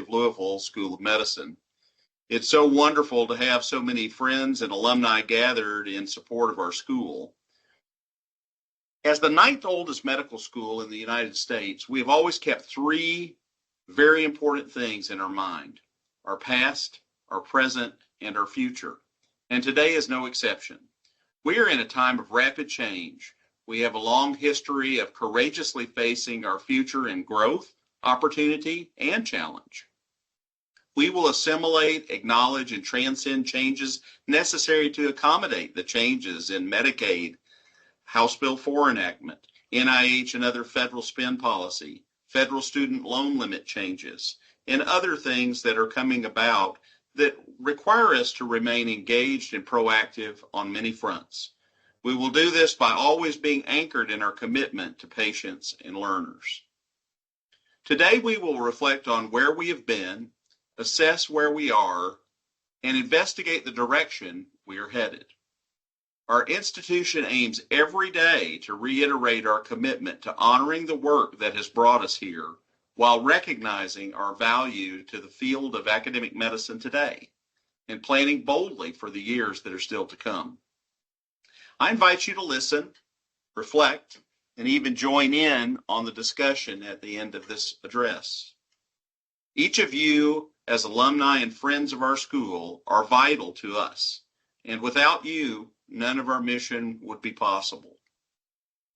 of Louisville School of Medicine. It's so wonderful to have so many friends and alumni gathered in support of our school. As the ninth oldest medical school in the United States, we have always kept three very important things in our mind: our past, our present, and our future. And today is no exception. We are in a time of rapid change. We have a long history of courageously facing our future in growth, opportunity, and challenge. We will assimilate, acknowledge, and transcend changes necessary to accommodate the changes in Medicaid, House Bill 4 enactment, NIH and other federal spend policy, federal student loan limit changes, and other things that are coming about that require us to remain engaged and proactive on many fronts. We will do this by always being anchored in our commitment to patients and learners. Today we will reflect on where we have been, assess where we are, and investigate the direction we are headed. Our institution aims every day to reiterate our commitment to honoring the work that has brought us here, while recognizing our value to the field of academic medicine today and planning boldly for the years that are still to come. I invite you to listen, reflect, and even join in on the discussion at the end of this address. Each of you, as alumni and friends of our school, are vital to us, and without you, none of our mission would be possible.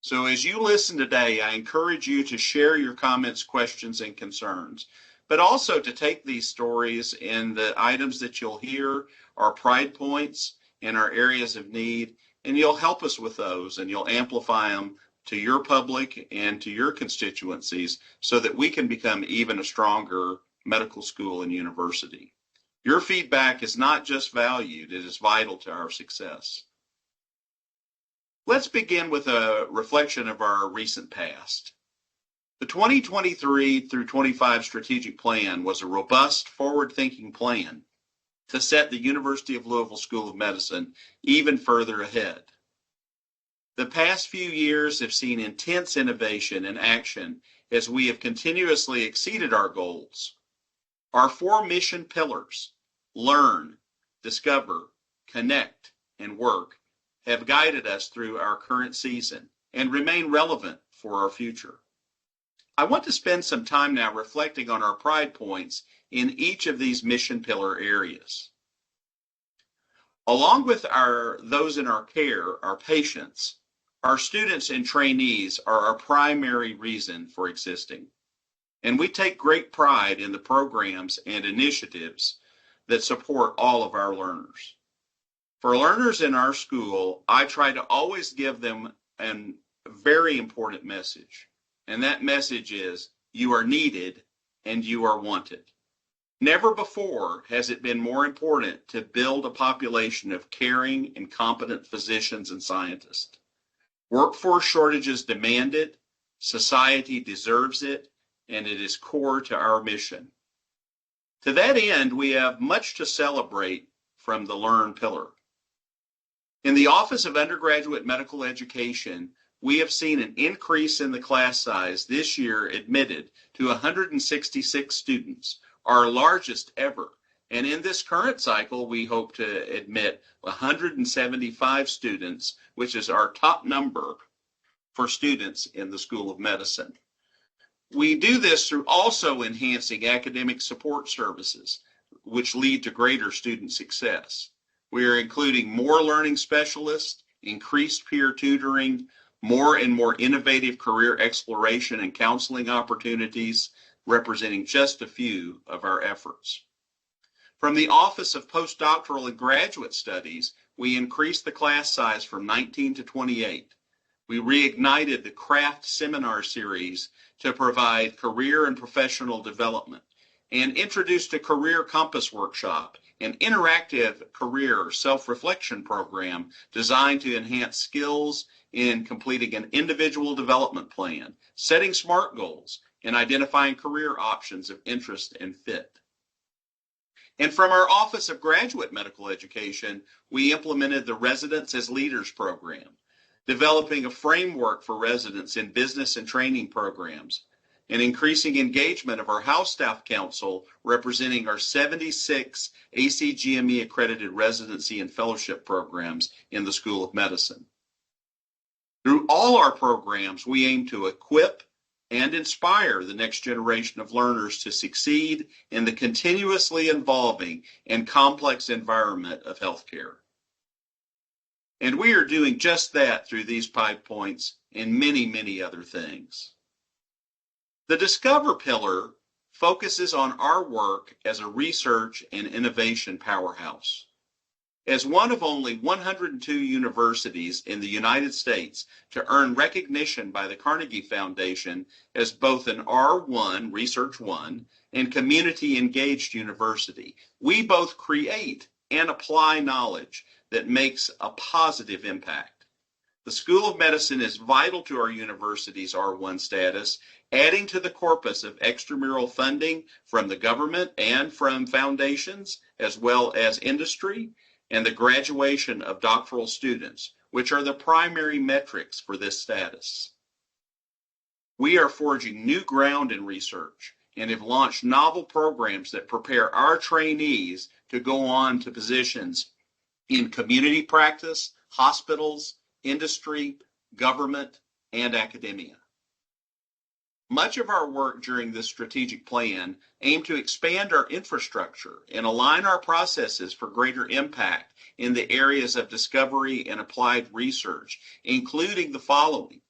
So as you listen today, I encourage you to share your comments, questions, and concerns, but also to take these stories and the items that you'll hear, our pride points and our areas of need, and you'll help us with those, and you'll amplify them to your public and to your constituencies so that we can become even a stronger medical school and university. Your feedback is not just valued, it is vital to our success. Let's begin with a reflection of our recent past. The 2023 through 25 strategic plan was a robust, forward-thinking plan to set the University of Louisville School of Medicine even further ahead. The past few years have seen intense innovation and action as we have continuously exceeded our goals. Our four mission pillars, learn, discover, connect, and work, have guided us through our current season and remain relevant for our future. I want to spend some time now reflecting on our pride points in each of these mission pillar areas. Along with those in our care, our patients, our students and trainees are our primary reason for existing. And we take great pride in the programs and initiatives that support all of our learners. For learners in our school, I try to always give them a very important message. And that message is, you are needed and you are wanted. Never before has it been more important to build a population of caring and competent physicians and scientists. Workforce shortages demand it, society deserves it, and it is core to our mission. To that end, we have much to celebrate from the Learn pillar. In the Office of Undergraduate Medical Education, we have seen an increase in the class size this year admitted to 166 students, our largest ever. And in this current cycle, we hope to admit 175 students, which is our top number for students in the School of Medicine. We do this through also enhancing academic support services, which lead to greater student success. We are including more learning specialists, increased peer tutoring, more and more innovative career exploration and counseling opportunities, representing just a few of our efforts. From the Office of Postdoctoral and Graduate Studies, we increased the class size from 19 to 28. We reignited the CRAFT seminar series to provide career and professional development, and introduced a Career Compass workshop, an interactive career self-reflection program designed to enhance skills in completing an individual development plan, setting SMART goals, and identifying career options of interest and fit. And from our Office of Graduate Medical Education, we implemented the Residents as Leaders program, developing a framework for residents in business and training programs, and increasing engagement of our House Staff Council representing our 76 ACGME accredited residency and fellowship programs in the School of Medicine. Through all our programs, we aim to equip and inspire the next generation of learners to succeed in the continuously evolving and complex environment of healthcare. And we are doing just that through these 5 points and many, many other things. The Discover pillar focuses on our work as a research and innovation powerhouse. As one of only 102 universities in the United States to earn recognition by the Carnegie Foundation as both an R1, Research 1, and community engaged university, we both create and apply knowledge that makes a positive impact. The School of Medicine is vital to our university's R1 status, adding to the corpus of extramural funding from the government and from foundations, as well as industry, and the graduation of doctoral students, which are the primary metrics for this status. We are forging new ground in research and have launched novel programs that prepare our trainees to go on to positions in community practice, hospitals, industry, government, and academia. Much of our work during this strategic plan aimed to expand our infrastructure and align our processes for greater impact in the areas of discovery and applied research, including the following: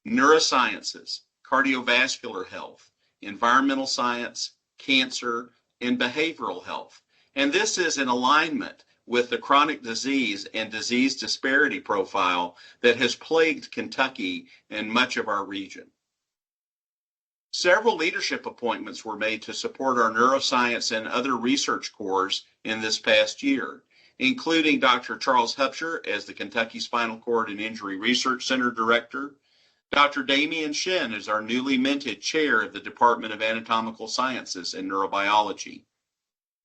neurosciences, cardiovascular health, environmental science, cancer, and behavioral health. And this is in alignment with the chronic disease and disease disparity profile that has plagued Kentucky and much of our region. Several leadership appointments were made to support our neuroscience and other research cores in this past year, including Dr. Charles Hupsher as the Kentucky Spinal Cord and Injury Research Center Director, Dr. Damian Shen as our newly minted Chair of the Department of Anatomical Sciences and Neurobiology,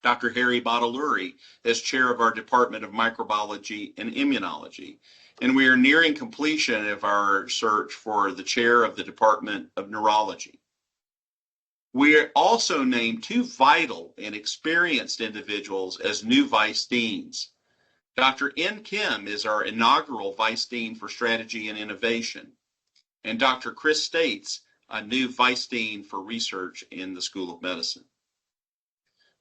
Dr. Harry Badaluri as Chair of our Department of Microbiology and Immunology, and we are nearing completion of our search for the Chair of the Department of Neurology. We also named 2 vital and experienced individuals as new Vice Deans. Dr. N. Kim is our inaugural Vice Dean for Strategy and Innovation, and Dr. Chris States, a new Vice Dean for Research in the School of Medicine.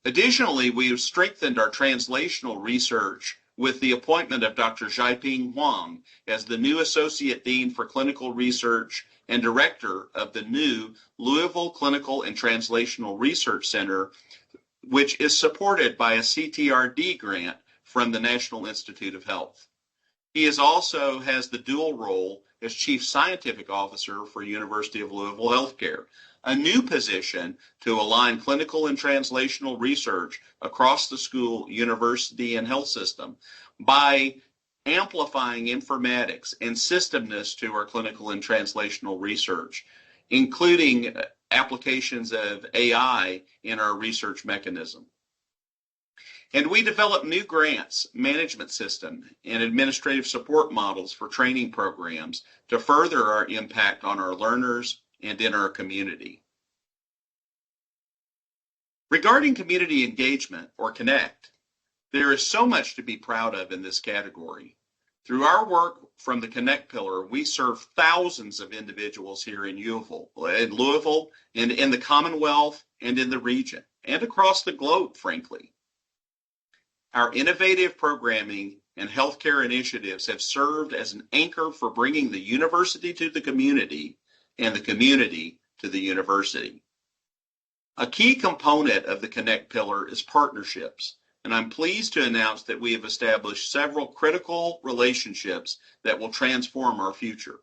Additionally, we have strengthened our translational research with the appointment of Dr. Xiaoping Huang as the new Associate Dean for Clinical Research and Director of the new Louisville Clinical and Translational Research Center, which is supported by a CTRD grant from the National Institute of Health. He also has the dual role as Chief Scientific Officer for University of Louisville Healthcare, a new position to align clinical and translational research across the school, university, and health system by amplifying informatics and systemness to our clinical and translational research, including applications of AI in our research mechanism. And we develop new grants, management system, and administrative support models for training programs to further our impact on our learners and in our community. Regarding community engagement, or CONNECT, there is so much to be proud of in this category. Through our work from the CONNECT pillar, we serve thousands of individuals here in Louisville, and in the Commonwealth, and in the region, and across the globe, frankly. Our innovative programming and healthcare initiatives have served as an anchor for bringing the university to the community and the community to the university. A key component of the CONNECT pillar is partnerships, and I'm pleased to announce that we have established several critical relationships that will transform our future.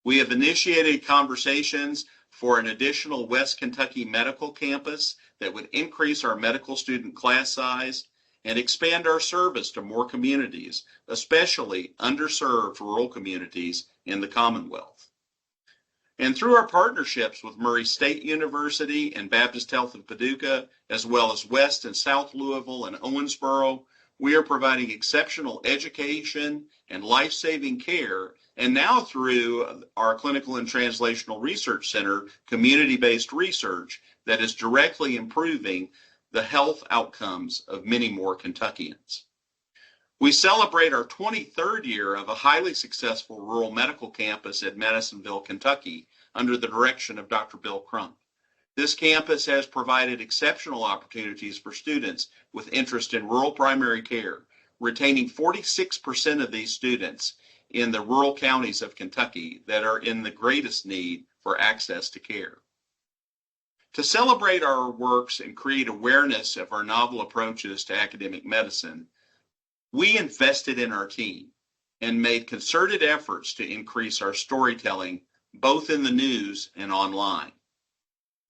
We have initiated conversations for an additional West Kentucky medical campus that would increase our medical student class size and expand our service to more communities, especially underserved rural communities in the Commonwealth. And through our partnerships with Murray State University and Baptist Health of Paducah, as well as West and South Louisville and Owensboro, we are providing exceptional education and life-saving care and now through our Clinical and Translational Research Center, community-based research that is directly improving the health outcomes of many more Kentuckians. We celebrate our 23rd year of a highly successful rural medical campus at Madisonville, Kentucky, under the direction of Dr. Bill Crump. This campus has provided exceptional opportunities for students with interest in rural primary care, retaining 46% of these students in the rural counties of Kentucky that are in the greatest need for access to care. To celebrate our works and create awareness of our novel approaches to academic medicine, we invested in our team and made concerted efforts to increase our storytelling both in the news and online.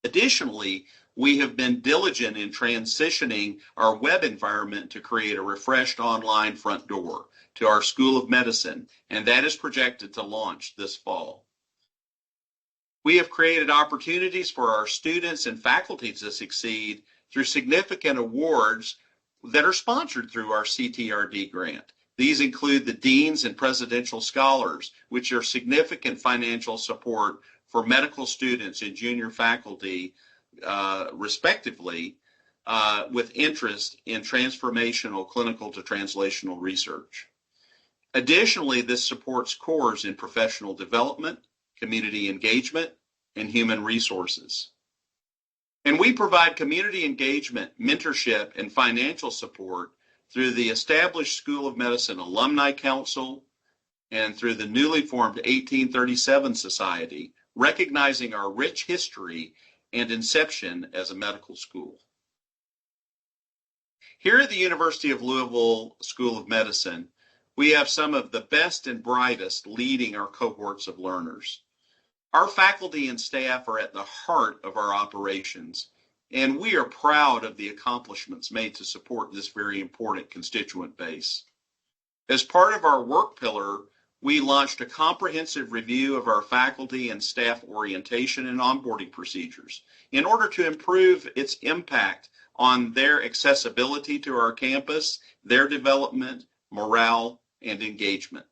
Additionally, we have been diligent in transitioning our web environment to create a refreshed online front door to our School of Medicine, and that is projected to launch this fall. We have created opportunities for our students and faculty to succeed through significant awards that are sponsored through our CTRD grant. These include the Deans and Presidential Scholars, which are significant financial support for medical students and junior faculty, respectively, with interest in transformational clinical to translational research. Additionally, this supports cores in professional development, community engagement, and human resources. And we provide community engagement, mentorship, and financial support through the established School of Medicine Alumni Council and through the newly formed 1837 Society, recognizing our rich history and inception as a medical school. Here at the University of Louisville School of Medicine, we have some of the best and brightest leading our cohorts of learners. Our faculty and staff are at the heart of our operations, and we are proud of the accomplishments made to support this very important constituent base. As part of our work pillar, we launched a comprehensive review of our faculty and staff orientation and onboarding procedures in order to improve its impact on their accessibility to our campus, their development, morale, and engagement.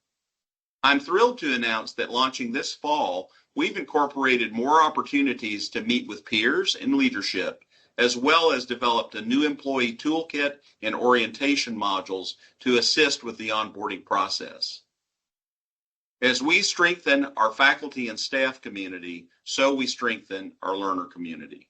I'm thrilled to announce that launching this fall, we've incorporated more opportunities to meet with peers and leadership, as well as developed a new employee toolkit and orientation modules to assist with the onboarding process. As we strengthen our faculty and staff community, so we strengthen our learner community.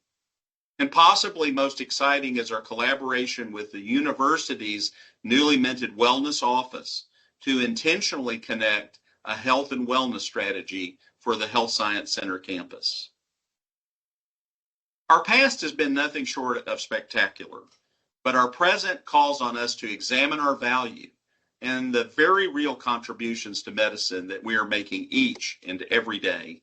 And possibly most exciting is our collaboration with the university's newly minted Wellness Office to intentionally connect a health and wellness strategy for the Health Science Center campus. Our past has been nothing short of spectacular, but our present calls on us to examine our value and the very real contributions to medicine that we are making each and every day.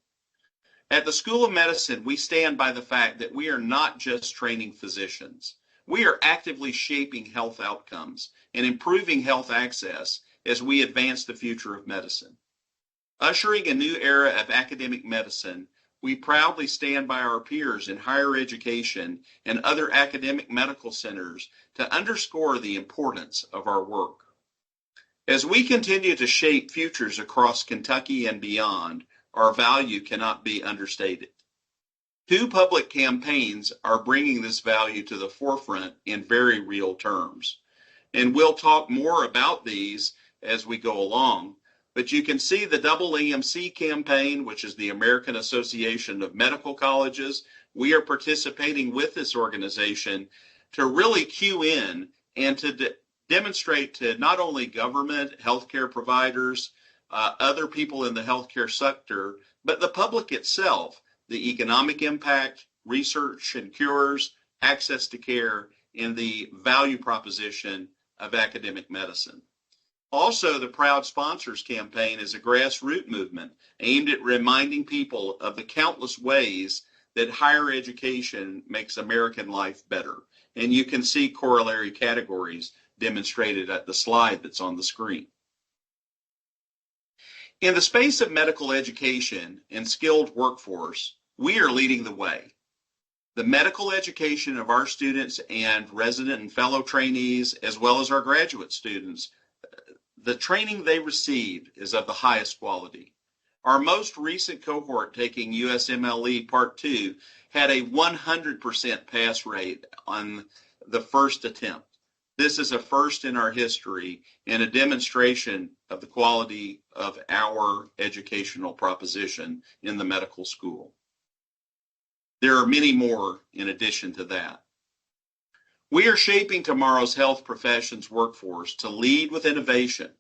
At the School of Medicine, we stand by the fact that we are not just training physicians. We are actively shaping health outcomes and improving health access as we advance the future of medicine. Ushering a new era of academic medicine, we proudly stand by our peers in higher education and other academic medical centers to underscore the importance of our work. As we continue to shape futures across Kentucky and beyond, our value cannot be understated. 2 public campaigns are bringing this value to the forefront in very real terms. And we'll talk more about these as we go along. But you can see the AAMC campaign, which is the American Association of Medical Colleges. We are participating with this organization to really cue in and to demonstrate to not only government, healthcare providers, other people in the healthcare sector, but the public itself, the economic impact, research and cures, access to care, and the value proposition of academic medicine. Also, the Proud Sponsors campaign is a grassroots movement aimed at reminding people of the countless ways that higher education makes American life better. And you can see corollary categories demonstrated at the slide that's on the screen. In the space of medical education and skilled workforce, we are leading the way. The medical education of our students and resident and fellow trainees, as well as our graduate students, the training they receive is of the highest quality. Our most recent cohort taking USMLE Part 2 had a 100% pass rate on the first attempt. This is a first in our history and a demonstration of the quality of our educational proposition in the medical school. There are many more in addition to that. We are shaping tomorrow's health professions workforce to lead with innovation,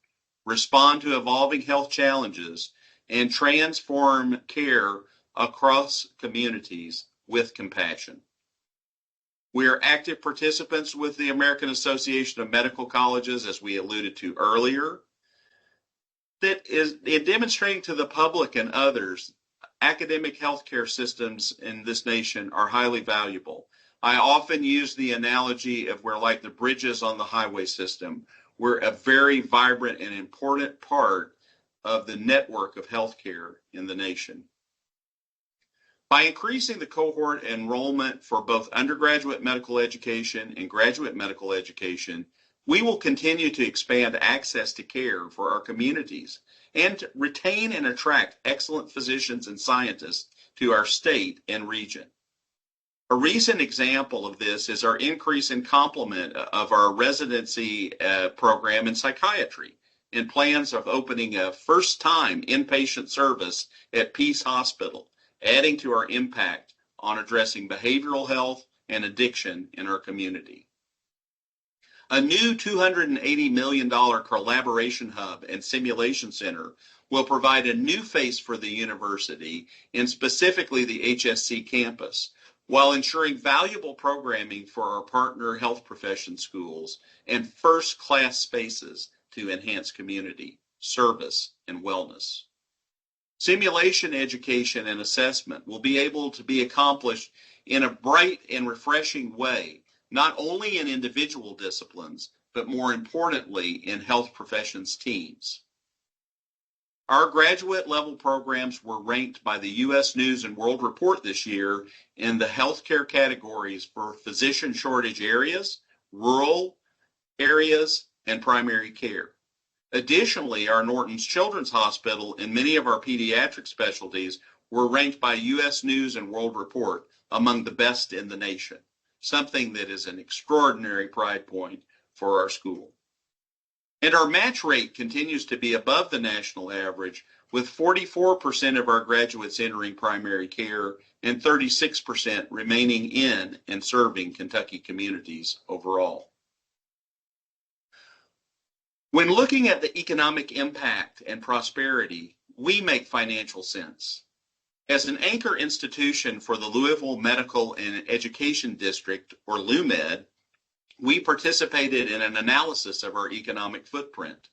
respond to evolving health challenges, and transform care across communities with compassion. We are active participants with the American Association of Medical Colleges, as we alluded to earlier, that is in demonstrating to the public and others academic healthcare systems in this nation are highly valuable. I often use the analogy of we're like the bridges on the highway system. We're a very vibrant and important part of the network of healthcare in the nation. By increasing the cohort enrollment for both undergraduate medical education and graduate medical education, we will continue to expand access to care for our communities and retain and attract excellent physicians and scientists to our state and region. A recent example of this is our increase in complement of our residency program in psychiatry and plans of opening a first-time inpatient service at Peace Hospital, adding to our impact on addressing behavioral health and addiction in our community. A new $280 million collaboration hub and simulation center will provide a new face for the university and specifically the HSC campus, while ensuring valuable programming for our partner health profession schools and first-class spaces to enhance community, service, and wellness. Simulation education and assessment will be able to be accomplished in a bright and refreshing way, not only in individual disciplines, but more importantly in health professions teams. Our graduate level programs were ranked by the U.S. News and World Report this year in the healthcare categories for physician shortage areas, rural areas, and primary care. Additionally, our Norton's Children's Hospital and many of our pediatric specialties were ranked by U.S. News and World Report among the best in the nation, something that is an extraordinary pride point for our school. And our match rate continues to be above the national average, with 44% of our graduates entering primary care and 36% remaining in and serving Kentucky communities overall. When looking at the economic impact and prosperity, we make financial sense. As an anchor institution for the Louisville Medical and Education District, or LUMED, we participated in an analysis of our economic footprint.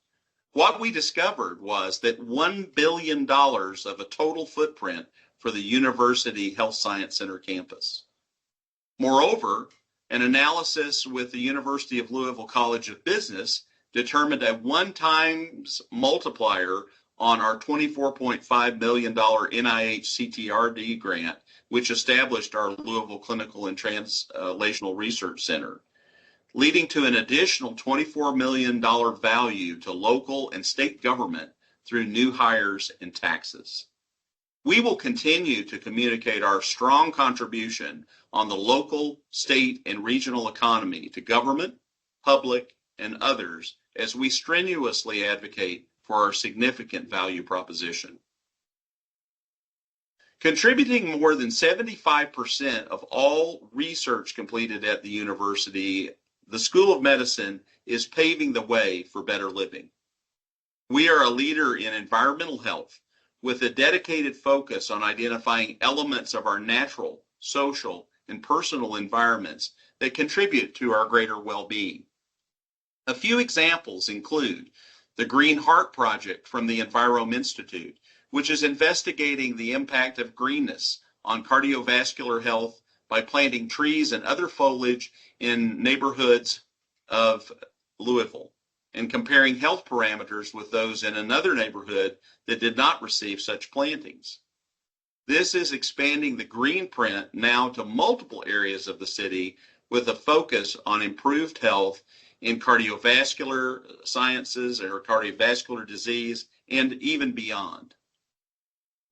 What we discovered was that $1 billion of a total footprint for the University Health Science Center campus. Moreover, an analysis with the University of Louisville College of Business determined a 1x multiplier on our $24.5 million NIH CTRD grant, which established our Louisville Clinical and Translational Research Center, leading to an additional $24 million value to local and state government through new hires and taxes. We will continue to communicate our strong contribution on the local, state, and regional economy to government, public, and others as we strenuously advocate for our significant value proposition. Contributing more than 75% of all research completed at the university, the School of Medicine is paving the way for better living. We are a leader in environmental health with a dedicated focus on identifying elements of our natural, social, and personal environments that contribute to our greater well-being. A few examples include the Green Heart Project from the Envirome Institute, which is investigating the impact of greenness on cardiovascular health by planting trees and other foliage in neighborhoods of Louisville and comparing health parameters with those in another neighborhood that did not receive such plantings. This is expanding the green print now to multiple areas of the city with a focus on improved health in cardiovascular sciences or cardiovascular disease, and even beyond.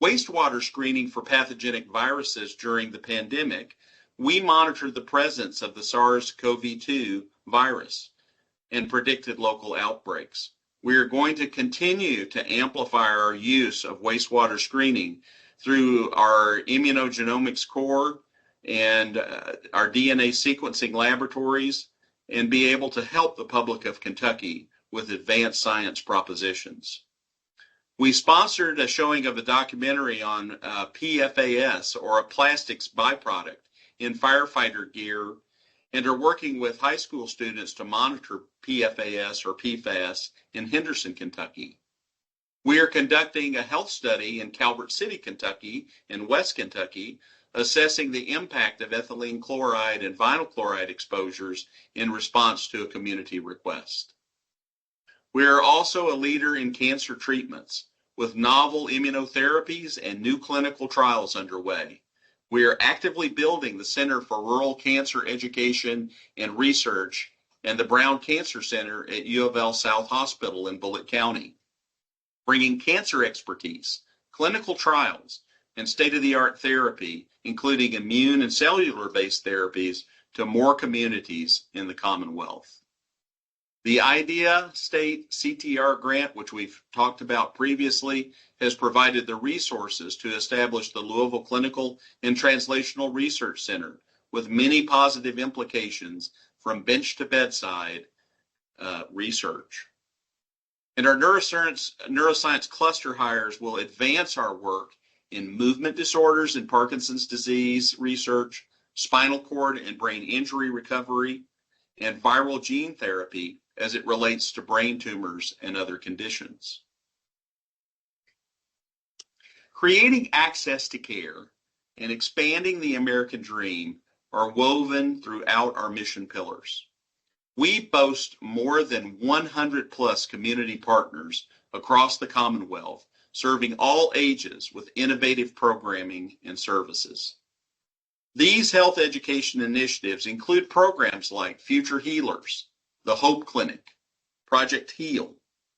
Wastewater screening for pathogenic viruses during the pandemic, we monitored the presence of the SARS-CoV-2 virus and predicted local outbreaks. We are going to continue to amplify our use of wastewater screening through our immunogenomics core and our DNA sequencing laboratories, and be able to help the public of Kentucky with advanced science propositions. We sponsored a showing of a documentary on PFAS, or a plastics byproduct, in firefighter gear, and are working with high school students to monitor PFAS or PFAS in Henderson, Kentucky. We are conducting a health study in Calvert City, Kentucky, in West Kentucky, assessing the impact of ethylene chloride and vinyl chloride exposures in response to a community request. We are also a leader in cancer treatments, with novel immunotherapies and new clinical trials underway. We are actively building the Center for Rural Cancer Education and Research and the Brown Cancer Center at U of L South Hospital in Bullitt County, bringing cancer expertise, clinical trials, and state-of-the-art therapy, including immune and cellular-based therapies, to more communities in the Commonwealth. The IDEA State CTR grant, which we've talked about previously, has provided the resources to establish the Louisville Clinical and Translational Research Center, with many positive implications from bench to bedside research. And our neuroscience cluster hires will advance our work in movement disorders and Parkinson's disease research, spinal cord and brain injury recovery, and viral gene therapy as it relates to brain tumors and other conditions. Creating access to care and expanding the American dream are woven throughout our mission pillars. We boast more than 100 plus community partners across the Commonwealth, serving all ages with innovative programming and services. These health education initiatives include programs like Future Healers, the Hope Clinic, Project Heal,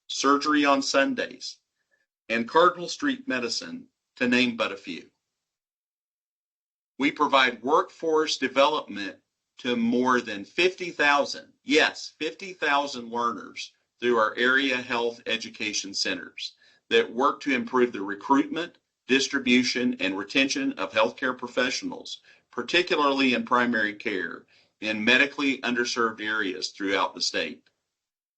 Surgery on Sundays, and Cardinal Street Medicine, to name but a few. We provide workforce development to more than 50,000, yes, 50,000 learners through our area health education centers that work to improve the recruitment, distribution, and retention of healthcare professionals, particularly in primary care, in medically underserved areas throughout the state.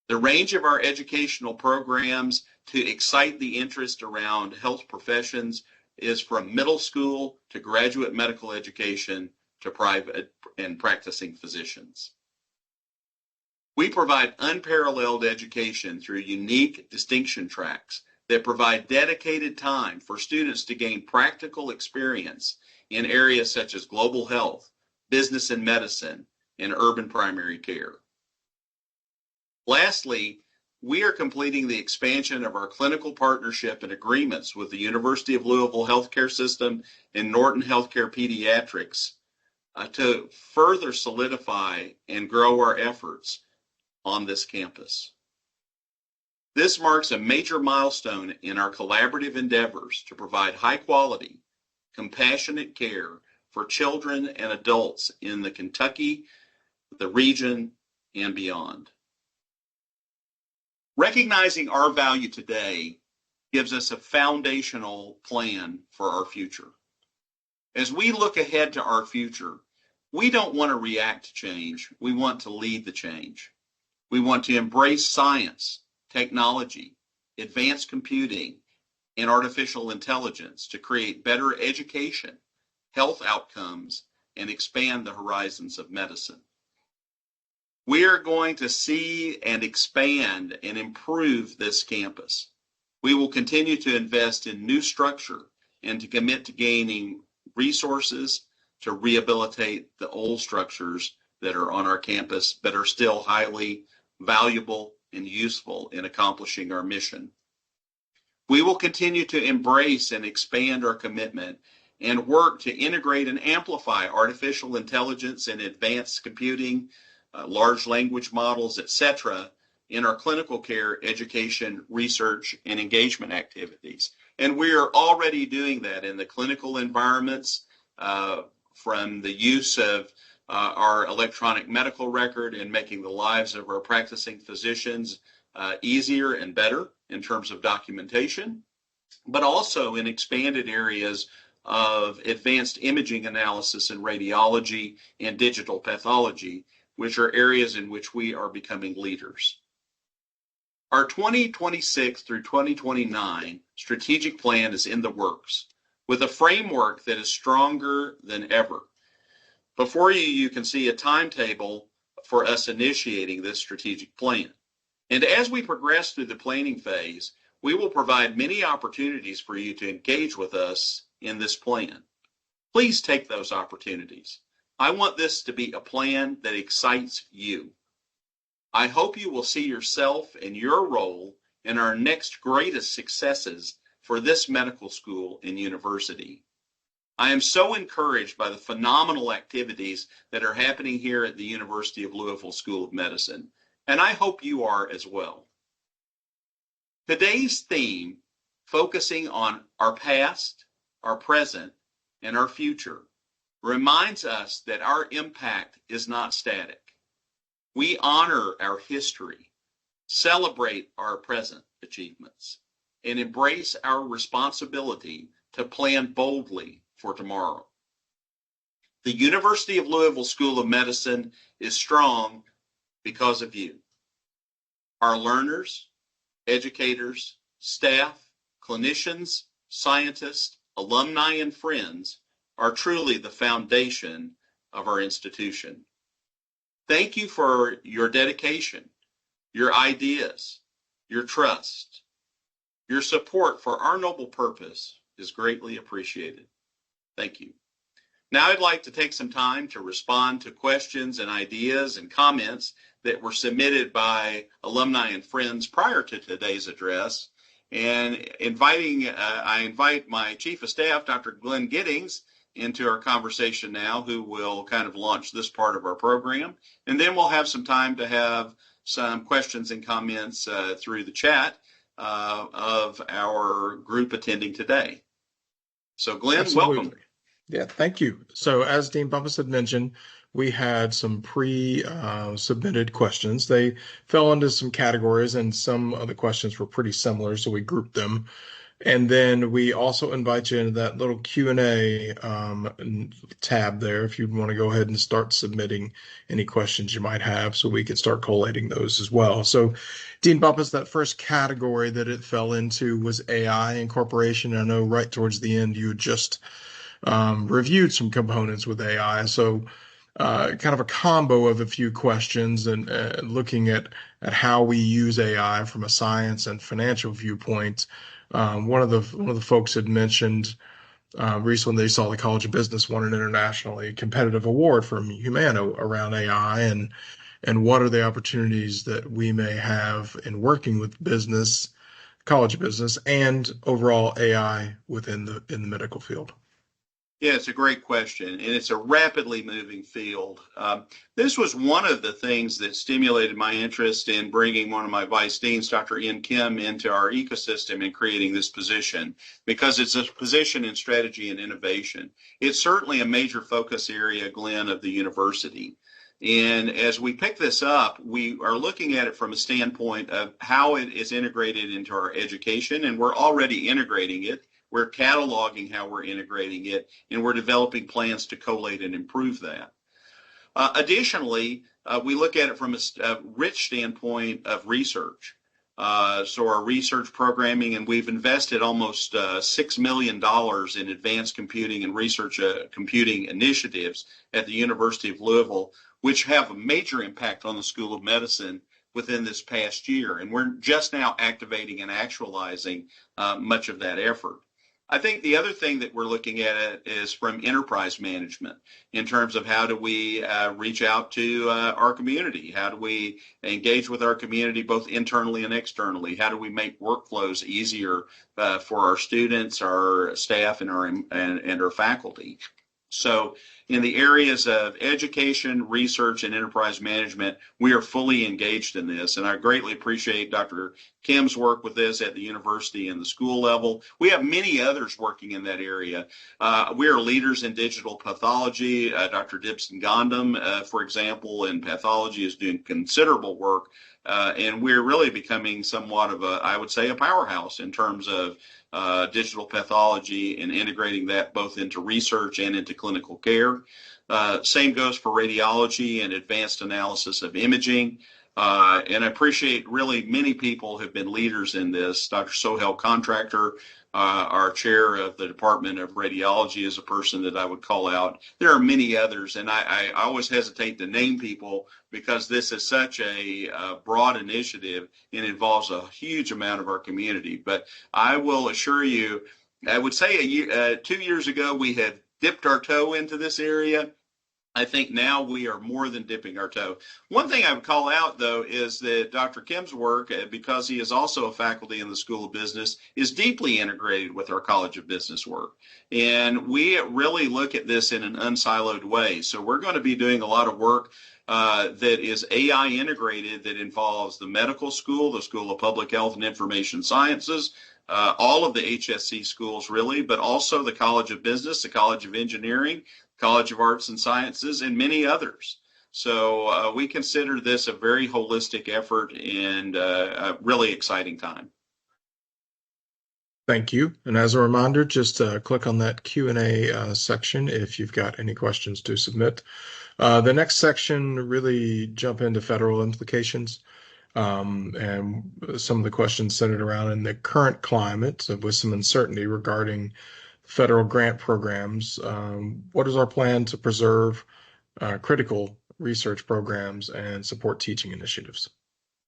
The range of our educational programs to excite the interest around health professions is from middle school to graduate medical education to private and practicing physicians. We provide unparalleled education through unique distinction tracks that provide dedicated time for students to gain practical experience in areas such as global health, business and medicine, and urban primary care. Lastly, we are completing the expansion of our clinical partnership and agreements with the University of Louisville Healthcare System and Norton Healthcare Pediatrics to further solidify and grow our efforts on this campus. This marks a major milestone in our collaborative endeavors to provide high quality, compassionate care for children and adults in the Kentucky, the region, and beyond. Recognizing our value today gives us a foundational plan for our future. As we look ahead to our future, we don't want to react to change. We want to lead the change. We want to embrace science, technology, advanced computing, and artificial intelligence to create better education, health outcomes, and expand the horizons of medicine. We are going to see and expand and improve this campus. We will continue to invest in new structure and to commit to gaining resources to rehabilitate the old structures that are on our campus but are still highly valuable and useful in accomplishing our mission. We will continue to embrace and expand our commitment and work to integrate and amplify artificial intelligence and advanced computing large language models, etc., in our clinical care, education, research, and engagement activities. And we are already doing that in the clinical environments, from the use of our electronic medical record and making the lives of our practicing physicians easier and better in terms of documentation, but also in expanded areas of advanced imaging analysis and radiology and digital pathology, which are areas in which we are becoming leaders. Our 2026 through 2029 strategic plan is in the works with a framework that is stronger than ever. Before you, you can see a timetable for us initiating this strategic plan. And as we progress through the planning phase, we will provide many opportunities for you to engage with us in this plan. Please take those opportunities. I want this to be a plan that excites you. I hope you will see yourself and your role in our next greatest successes for this medical school and university. I am so encouraged by the phenomenal activities that are happening here at the University of Louisville School of Medicine, and I hope you are as well. Today's theme, focusing on our past, our present, and our future, reminds us that our impact is not static. We honor our history, celebrate our present achievements, and embrace our responsibility to plan boldly for tomorrow. The University of Louisville School of Medicine is strong because of you. Our learners, educators, staff, clinicians, scientists, alumni, and friends are truly the foundation of our institution. Thank you for your dedication, your ideas, your trust. Your support for our noble purpose is greatly appreciated. Thank you. Now I'd like to take some time to respond to questions and ideas and comments that were submitted by alumni and friends prior to today's address. And I invite my Chief of Staff, Dr. Glenn Giddings, into our conversation now, who will kind of launch this part of our program. And then we'll have some time to have some questions and comments through the chat of our group attending today. So Glenn, Absolutely. welcome. Yeah, thank you. So as Dean Bumpus had mentioned, we had some pre-submitted questions. They fell into some categories, and some of the questions were pretty similar, so we grouped them. And then we also invite you into that little Q&A tab there if you'd want to go ahead and start submitting any questions you might have, so we can start collating those as well. So Dean Bumpus, that first category that it fell into was AI incorporation. I know right towards the end you had just reviewed some components with AI. So kind of a combo of a few questions and looking at how we use AI from a science and financial viewpoint. One of the folks had mentioned recently they saw the College of Business won an internationally competitive award from Humana around AI, and what are the opportunities that we may have in working with business, College of Business, and overall AI within the medical field. Yeah, it's a great question, and it's a rapidly moving field. This was one of the things that stimulated my interest in bringing one of my vice deans, Dr. Ian Kim, into our ecosystem and creating this position, because it's a position in strategy and innovation. It's certainly a major focus area, Glenn, of the university. And as we pick this up, we are looking at it from a standpoint of how it is integrated into our education, and we're already integrating it. We're cataloging how we're integrating it, and we're developing plans to collate and improve that. Additionally, we look at it from a rich standpoint of research. So our research programming, and we've invested almost $6 million in advanced computing and research computing initiatives at the University of Louisville, which have a major impact on the School of Medicine within this past year. And we're just now activating and actualizing much of that effort. I think the other thing that we're looking at is from enterprise management in terms of how do we reach out to our community? How do we engage with our community both internally and externally? How do we make workflows easier for our students, our staff, and our faculty? So in the areas of education, research, and enterprise management, we are fully engaged in this. And I greatly appreciate Dr. Kim's work with this at the university and the school level. We have many others working in that area. We are leaders in digital pathology. Dr. Dibson Gondam, for example, in pathology is doing considerable work. And we're really becoming somewhat of I would say, a powerhouse in terms of digital pathology and integrating that both into research and into clinical care. Same goes for radiology and advanced analysis of imaging. And I appreciate really many people have been leaders in this. Dr. Sohail Contractor, our chair of the Department of Radiology, is a person that I would call out. There are many others, and I always hesitate to name people because this is such a broad initiative and involves a huge amount of our community. But I will assure you, I would say 2 years ago we had dipped our toe into this area. I think now we are more than dipping our toe. One thing I would call out, though, is that Dr. Kim's work, because he is also a faculty in the School of Business, is deeply integrated with our College of Business work. And we really look at this in an unsiloed way. So we're going to be doing a lot of work that is AI integrated that involves the medical school, the School of Public Health and Information Sciences, all of the HSC schools really, but also the College of Business, the College of Engineering, College of Arts and Sciences, and many others. So we consider this a very holistic effort and a really exciting time. Thank you. And as a reminder, just click on that Q&A section if you've got any questions to submit. The next section really jump into federal implications. And some of the questions centered around in the current climate with some uncertainty regarding federal grant programs. What is our plan to preserve critical research programs and support teaching initiatives?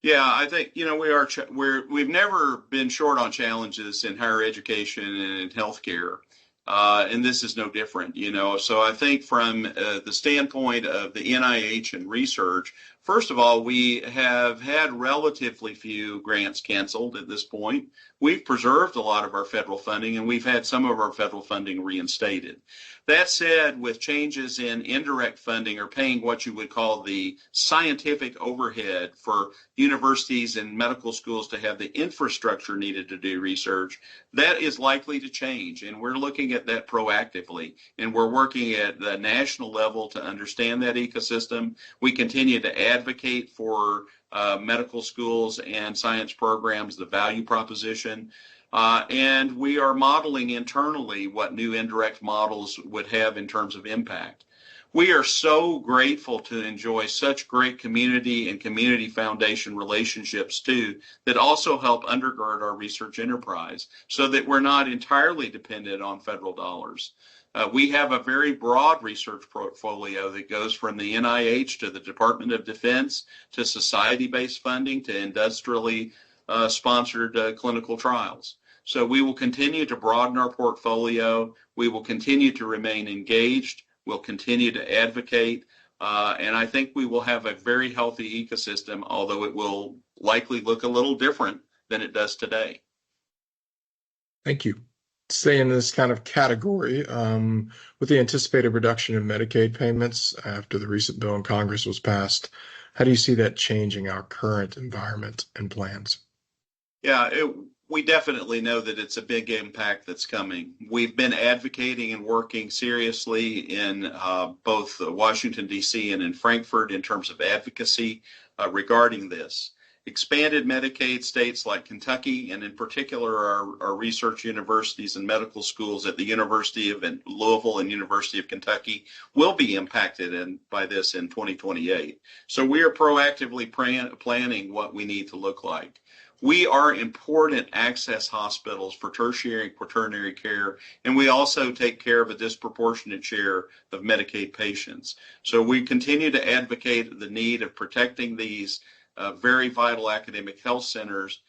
Yeah, I think, we've never been short on challenges in higher education and in healthcare. And this is no different, So I think from the standpoint of the NIH and research, first of all, we have had relatively few grants canceled at this point. We've preserved a lot of our federal funding, and we've had some of our federal funding reinstated. That said, with changes in indirect funding or paying what you would call the scientific overhead for universities and medical schools to have the infrastructure needed to do research, that is likely to change. And we're looking at that proactively. And we're working at the national level to understand that ecosystem. We continue to advocate for medical schools and science programs, the value proposition. And we are modeling internally what new indirect models would have in terms of impact. We are so grateful to enjoy such great community and community foundation relationships too, that also help undergird our research enterprise so that we're not entirely dependent on federal dollars. We have a very broad research portfolio that goes from the NIH to the Department of Defense to society-based funding to industrially sponsored clinical trials. So we will continue to broaden our portfolio. We will continue to remain engaged. We'll continue to advocate. And I think we will have a very healthy ecosystem, although it will likely look a little different than it does today. Thank you. Stay in this kind of category, with the anticipated reduction in Medicaid payments after the recent bill in Congress was passed, how do you see that changing our current environment and plans? Yeah, we definitely know that it's a big impact that's coming. We've been advocating and working seriously in both Washington, D.C. and in Frankfurt in terms of advocacy regarding this. Expanded Medicaid states like Kentucky, and in particular our research universities and medical schools at the University of Louisville and University of Kentucky, will be impacted by this in 2028. So we are proactively planning what we need to look like. We are important access hospitals for tertiary and quaternary care, and we also take care of a disproportionate share of Medicaid patients. So we continue to advocate the need of protecting these very vital academic health centers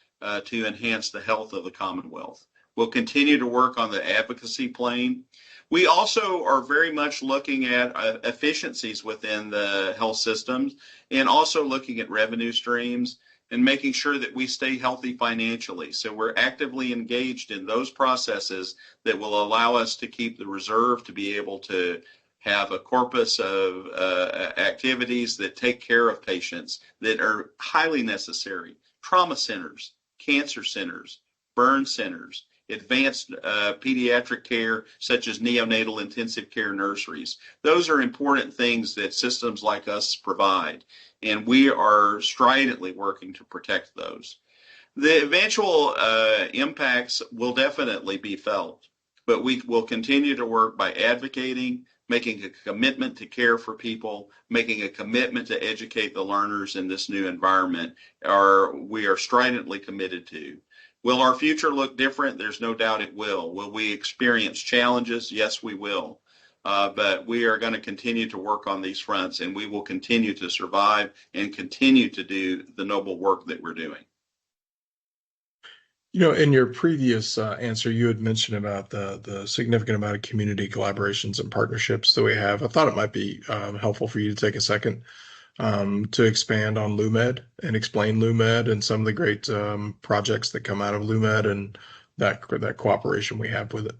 to enhance the health of the Commonwealth. We'll continue to work on the advocacy plane. We also are very much looking at efficiencies within the health systems and also looking at revenue streams and making sure that we stay healthy financially. So we're actively engaged in those processes that will allow us to keep the reserve to be able to have a corpus of activities that take care of patients that are highly necessary. Trauma centers, cancer centers, burn centers, advanced pediatric care such as neonatal intensive care nurseries. Those are important things that systems like us provide, and we are stridently working to protect those. The eventual impacts will definitely be felt, but we will continue to work by advocating, making a commitment to care for people, making a commitment to educate the learners in this new environment. We are stridently committed to. Will our future look different? There's no doubt it will. Will we experience challenges? Yes, we will. But we are going to continue to work on these fronts, and we will continue to survive and continue to do the noble work that we're doing. In your previous answer, you had mentioned about the significant amount of community collaborations and partnerships that we have. I thought it might be helpful for you to take a second to expand on LUMED and explain LUMED and some of the great projects that come out of LUMED and that cooperation we have with it.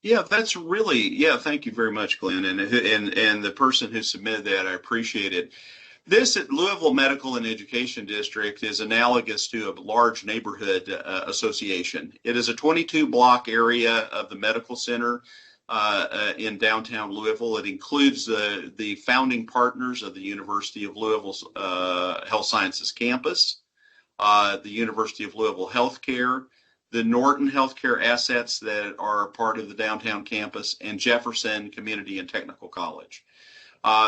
Yeah, thank you very much, Glenn. And the person who submitted that, I appreciate it. This Louisville Medical and Education District is analogous to a large neighborhood association. It is a 22-block area of the medical center in downtown Louisville. It includes the founding partners of the University of Louisville's Health Sciences campus, the University of Louisville Healthcare, the Norton Healthcare assets that are part of the downtown campus, and Jefferson Community and Technical College.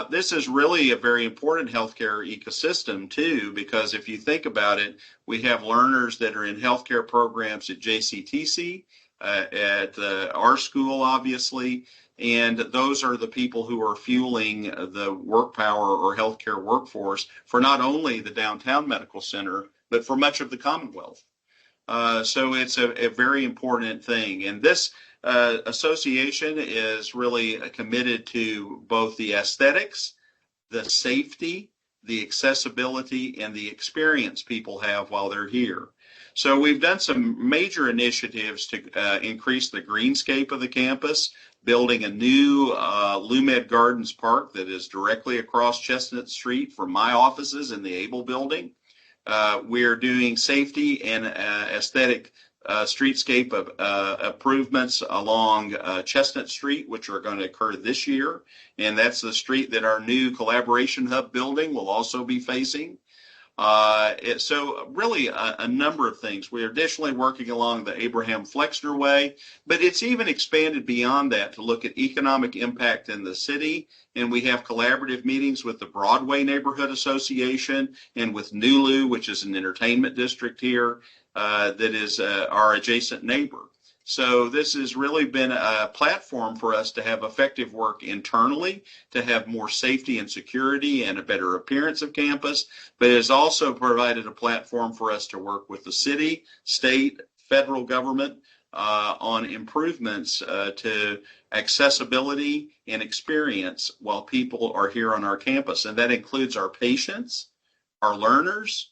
This is really a very important healthcare ecosystem, too, because if you think about it, we have learners that are in healthcare programs at JCTC, at our school, obviously, and those are the people who are fueling the work power or healthcare workforce for not only the downtown medical center, but for much of the Commonwealth. So it's a very important thing. And this association is really committed to both the aesthetics, the safety, the accessibility, and the experience people have while they're here. So we've done some major initiatives to increase the greenscape of the campus, building a new LUMED Gardens Park that is directly across Chestnut Street from my offices in the Able Building. We are doing safety and aesthetic streetscape improvements along Chestnut Street, which are going to occur this year. And that's the street that our new Collaboration Hub building will also be facing. So really a number of things. We are additionally working along the Abraham Flexner Way, but it's even expanded beyond that to look at economic impact in the city. And we have collaborative meetings with the Broadway Neighborhood Association and with Nulu, which is an entertainment district here that is our adjacent neighbor. So this has really been a platform for us to have effective work internally, to have more safety and security and a better appearance of campus, but it has also provided a platform for us to work with the city, state, federal government on improvements to accessibility and experience while people are here on our campus. And that includes our patients, our learners,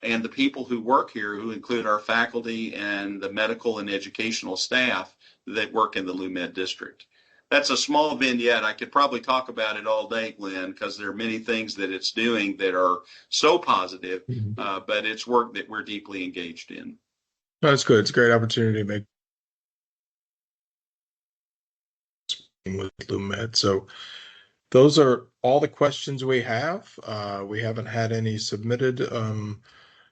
and the people who work here, who include our faculty and the medical and educational staff that work in the LUMED district. That's a small vignette. I could probably talk about it all day, Glenn, because there are many things that it's doing that are so positive, but it's work that we're deeply engaged in. That's good. It's a great opportunity to make with LUMED. So those are all the questions we have. We haven't had any submitted.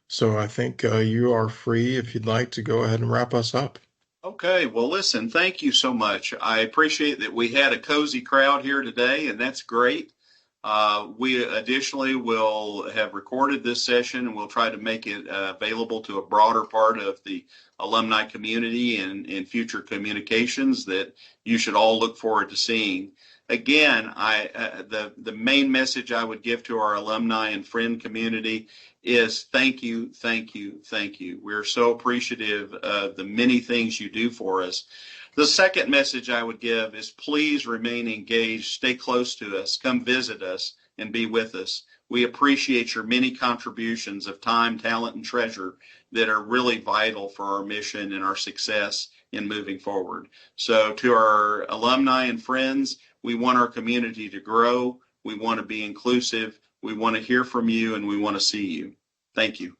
So I think you are free if you'd like to go ahead and wrap us up. Okay, well, listen, thank you so much. I appreciate that we had a cozy crowd here today, and that's great. We additionally will have recorded this session, and we'll try to make it available to a broader part of the alumni community and in future communications that you should all look forward to seeing. Again, the main message I would give to our alumni and friend community is thank you, thank you, thank you. We're so appreciative of the many things you do for us. The second message I would give is please remain engaged, stay close to us, come visit us, and be with us. We appreciate your many contributions of time, talent, and treasure that are really vital for our mission and our success in moving forward. So to our alumni and friends, We want our community to grow. We want to be inclusive. We want to hear from you, and we want to see you. Thank you.